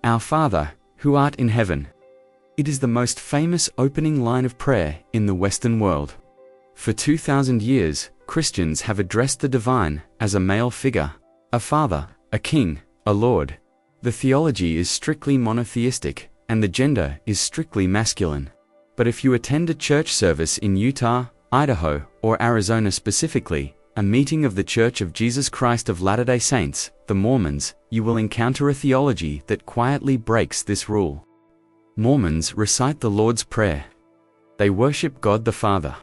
Our Father, who art in heaven. It is the most famous opening line of prayer in the Western world. For 2,000 years, Christians have addressed the divine as a male figure, a father, a king, a lord. The theology is strictly monotheistic, and the gender is strictly masculine. But if you attend a church service in Utah, Idaho, or Arizona specifically, a meeting of the Church of Jesus Christ of Latter-day Saints, the Mormons, you will encounter a theology that quietly breaks this rule. Mormons recite the Lord's Prayer. They worship God the Father.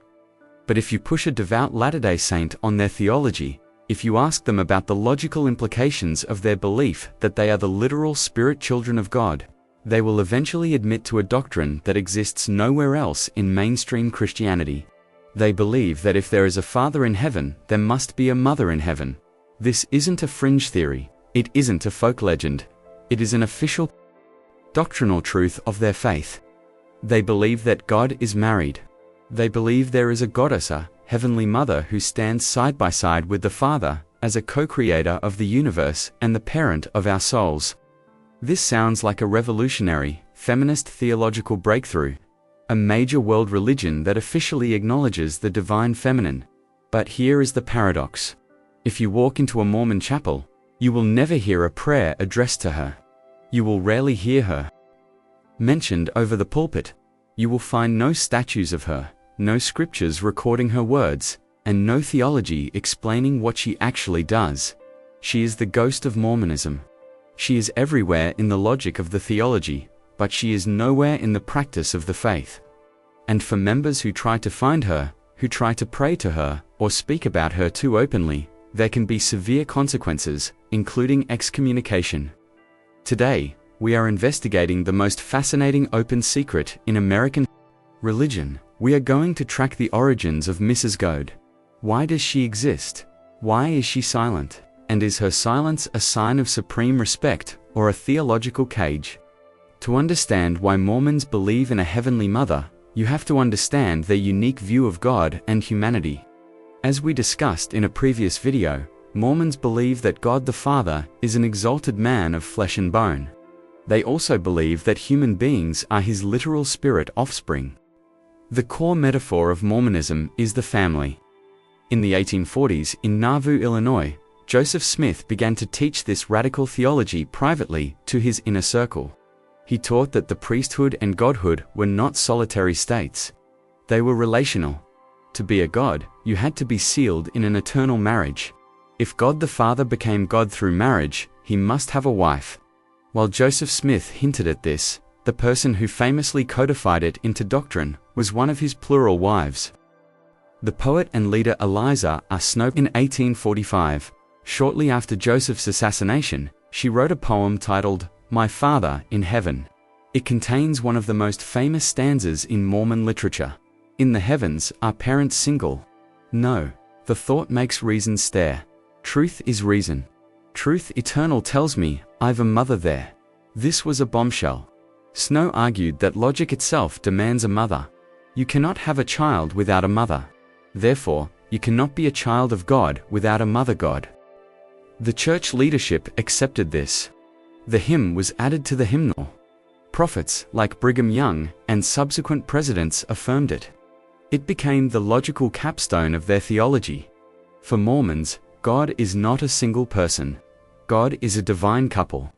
But if you push a devout Latter-day Saint on their theology, if you ask them about the logical implications of their belief that they are the literal spirit children of God, they will eventually admit to a doctrine that exists nowhere else in mainstream Christianity. They believe that if there is a Father in heaven, there must be a Mother in heaven. This isn't a fringe theory. It isn't a folk legend. It is an official doctrinal truth of their faith. They believe that God is married. They believe there is a goddess, a heavenly mother who stands side by side with the Father as a co-creator of the universe and the parent of our souls. This sounds like a revolutionary, feminist theological breakthrough, a major world religion that officially acknowledges the divine feminine. But here is the paradox. If you walk into a Mormon chapel, you will never hear a prayer addressed to her. You will rarely hear her mentioned over the pulpit. You will find no statues of her, no scriptures recording her words, and no theology explaining what she actually does. She is the ghost of Mormonism. She is everywhere in the logic of the theology, but she is nowhere in the practice of the faith. And for members who try to find her, who try to pray to her, or speak about her too openly, there can be severe consequences, including excommunication. Today, we are investigating the most fascinating open secret in American religion. We are going to track the origins of Mrs. Goad. Why does she exist? Why is she silent? And is her silence a sign of supreme respect or a theological cage? To understand why Mormons believe in a heavenly mother, you have to understand their unique view of God and humanity. As we discussed in a previous video, Mormons believe that God the Father is an exalted man of flesh and bone. They also believe that human beings are his literal spirit offspring. The core metaphor of Mormonism is the family. In the 1840s in Nauvoo, Illinois, Joseph Smith began to teach this radical theology privately to his inner circle. He taught that the priesthood and godhood were not solitary states. They were relational. To be a god, you had to be sealed in an eternal marriage. If God the Father became God through marriage, he must have a wife. While Joseph Smith hinted at this, the person who famously codified it into doctrine was one of his plural wives. The poet and leader Eliza R. Snow in 1845. Shortly after Joseph's assassination, she wrote a poem titled, My Father in Heaven. It contains one of the most famous stanzas in Mormon literature. In the heavens, are parents single? No. The thought makes reason stare. Truth is reason. Truth eternal tells me, I've a mother there. This was a bombshell. Snow argued that logic itself demands a mother. You cannot have a child without a mother. Therefore, you cannot be a child of God without a mother God. The church leadership accepted this. The hymn was added to the hymnal. Prophets like Brigham Young and subsequent presidents affirmed it. It became the logical capstone of their theology. For Mormons, God is not a single person. God is a divine couple.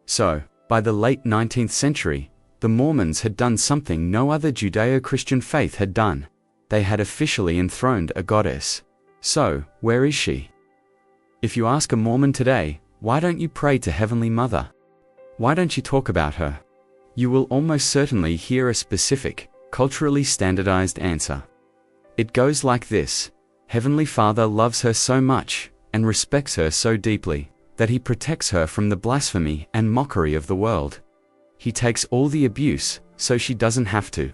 So, by the late 19th century, the Mormons had done something no other Judeo-Christian faith had done. They had officially enthroned a goddess. So, where is she? If you ask a Mormon today, why don't you pray to Heavenly Mother? Why don't you talk about her? You will almost certainly hear a specific, culturally standardized answer. It goes like this. Heavenly Father loves her so much, and respects her so deeply, that he protects her from the blasphemy and mockery of the world. He takes all the abuse, so she doesn't have to.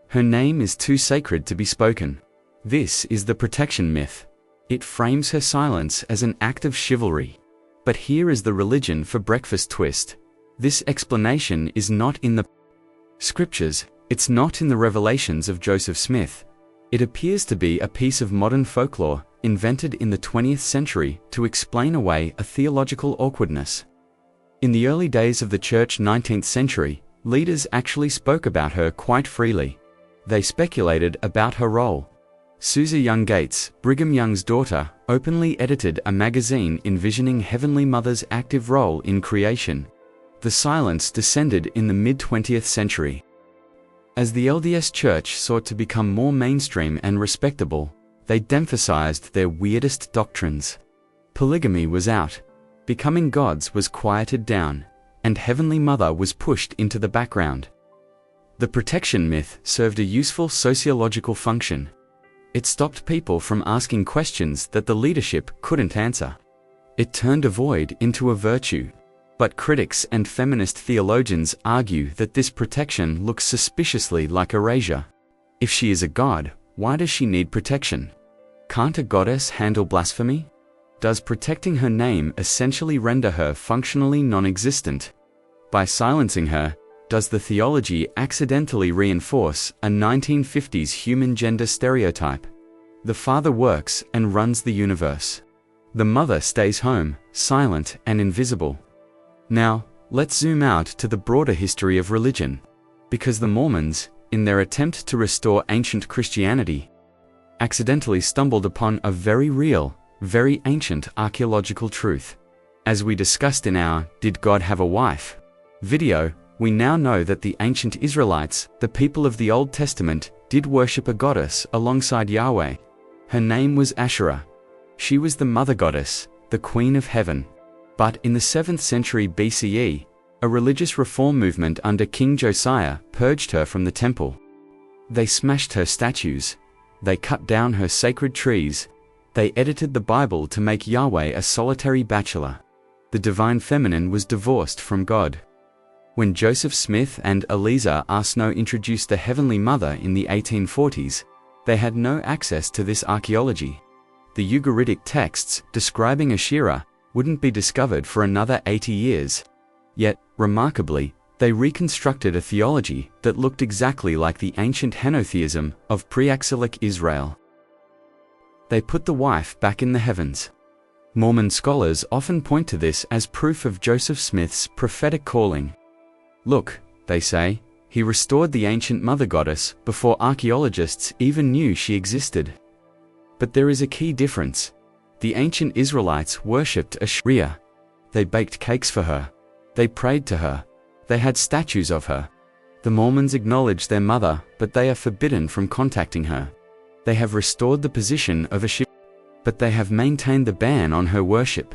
Her name is too sacred to be spoken. This is the protection myth. It frames her silence as an act of chivalry. But here is the religion for breakfast twist. This explanation is not in the scriptures, it's not in the revelations of Joseph Smith. It appears to be a piece of modern folklore, invented in the 20th century to explain away a theological awkwardness. In the early days of the church 19th century, leaders actually spoke about her quite freely. They speculated about her role. Susie Young Gates, Brigham Young's daughter, openly edited a magazine envisioning Heavenly Mother's active role in creation. The silence descended in the mid-20th century. As the LDS Church sought to become more mainstream and respectable, they de-emphasized their weirdest doctrines. Polygamy was out, becoming gods was quieted down, and Heavenly Mother was pushed into the background. The protection myth served a useful sociological function. It stopped people from asking questions that the leadership couldn't answer. It turned a void into a virtue. But critics and feminist theologians argue that this protection looks suspiciously like erasure. If she is a god, why does she need protection? Can't a goddess handle blasphemy? Does protecting her name essentially render her functionally non-existent? By silencing her, does the theology accidentally reinforce a 1950s human gender stereotype? The father works and runs the universe. The mother stays home, silent and invisible. Now, let's zoom out to the broader history of religion. Because the Mormons, in their attempt to restore ancient Christianity, accidentally stumbled upon a very real, very ancient archaeological truth. As we discussed in our "Did God Have a Wife?" video, we now know that the ancient Israelites, the people of the Old Testament, did worship a goddess alongside Yahweh. Her name was Asherah. She was the mother goddess, the queen of heaven. But in the 7th century BCE, a religious reform movement under King Josiah purged her from the temple. They smashed her statues. They cut down her sacred trees. They edited the Bible to make Yahweh a solitary bachelor. The divine feminine was divorced from God. When Joseph Smith and Eliza R. Snow introduced the Heavenly Mother in the 1840s, they had no access to this archaeology. The Ugaritic texts describing Asherah wouldn't be discovered for another 80 years. Yet, remarkably, they reconstructed a theology that looked exactly like the ancient henotheism of pre-exilic Israel. They put the wife back in the heavens. Mormon scholars often point to this as proof of Joseph Smith's prophetic calling. Look, they say, he restored the ancient mother goddess before archaeologists even knew she existed. But there is a key difference. The ancient Israelites worshipped Asherah. They baked cakes for her. They prayed to her. They had statues of her. The Mormons acknowledge their mother, but they are forbidden from contacting her. They have restored the position of Asherah, but they have maintained the ban on her worship.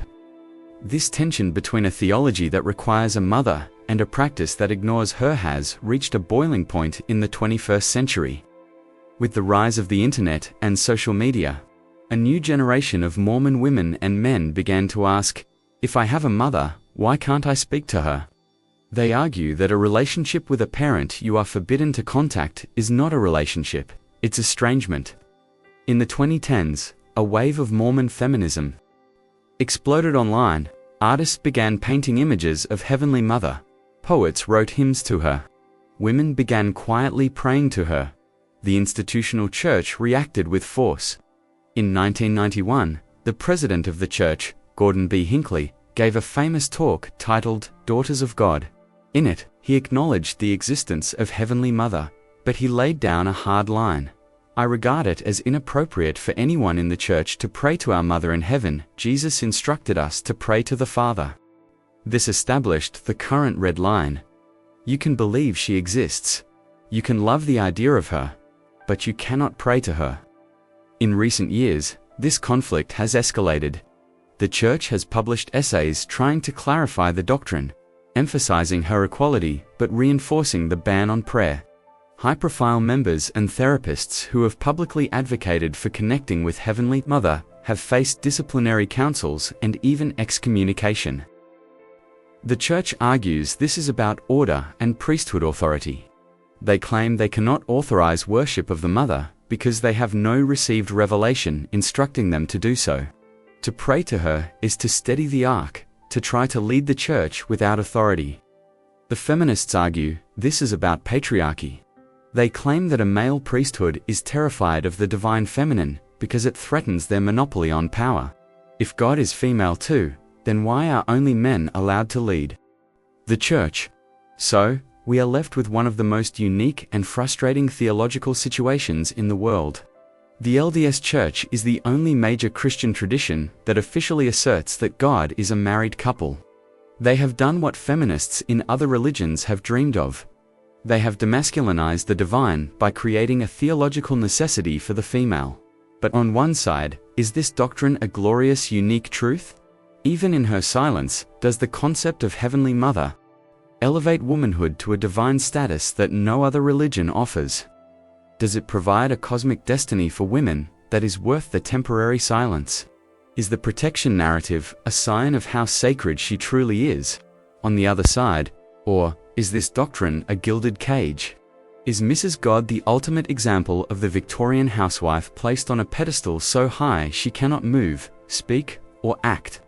This tension between a theology that requires a mother and a practice that ignores her has reached a boiling point in the 21st century. With the rise of the internet and social media, a new generation of Mormon women and men began to ask, if I have a mother, why can't I speak to her? They argue that a relationship with a parent you are forbidden to contact is not a relationship, it's estrangement. In the 2010s, a wave of Mormon feminism exploded online. Artists began painting images of Heavenly Mother. Poets wrote hymns to her. Women began quietly praying to her. The institutional church reacted with force. In 1991, the president of the church, Gordon B. Hinckley, gave a famous talk titled Daughters of God. In it, he acknowledged the existence of Heavenly Mother, but he laid down a hard line. I regard it as inappropriate for anyone in the church to pray to our Mother in heaven. Jesus instructed us to pray to the Father. This established the current red line. You can believe she exists. You can love the idea of her, but you cannot pray to her. In recent years, this conflict has escalated. The church has published essays trying to clarify the doctrine, emphasizing her equality but reinforcing the ban on prayer. High-profile members and therapists who have publicly advocated for connecting with Heavenly Mother have faced disciplinary councils and even excommunication. The church argues this is about order and priesthood authority. They claim they cannot authorize worship of the Mother because they have no received revelation instructing them to do so. To pray to her is to steady the ark, to try to lead the church without authority. The feminists argue this is about patriarchy. They claim that a male priesthood is terrified of the divine feminine because it threatens their monopoly on power. If God is female too, then why are only men allowed to lead? the Church. So, we are left with one of the most unique and frustrating theological situations in the world. The LDS Church is the only major Christian tradition that officially asserts that God is a married couple. They have done what feminists in other religions have dreamed of. They have demasculinized the divine by creating a theological necessity for the female. But on one side, is this doctrine a glorious, unique truth? Even in her silence, does the concept of Heavenly Mother elevate womanhood to a divine status that no other religion offers? Does it provide a cosmic destiny for women that is worth the temporary silence? Is the protection narrative a sign of how sacred she truly is on the other side? Or is this doctrine a gilded cage? Is Mrs. God the ultimate example of the Victorian housewife placed on a pedestal so high she cannot move, speak, or act?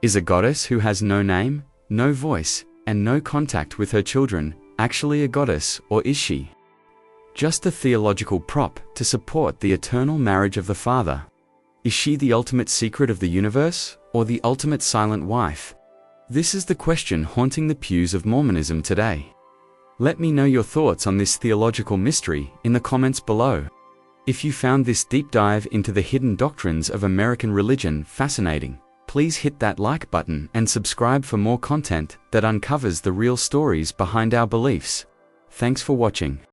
Is a goddess who has no name, no voice, and no contact with her children actually a goddess, or is she just a theological prop to support the eternal marriage of the Father? Is she the ultimate secret of the universe, or the ultimate silent wife? This is the question haunting the pews of Mormonism today. Let me know your thoughts on this theological mystery in the comments below. If you found this deep dive into the hidden doctrines of American religion fascinating, please hit that like button and subscribe for more content that uncovers the real stories behind our beliefs. Thanks for watching.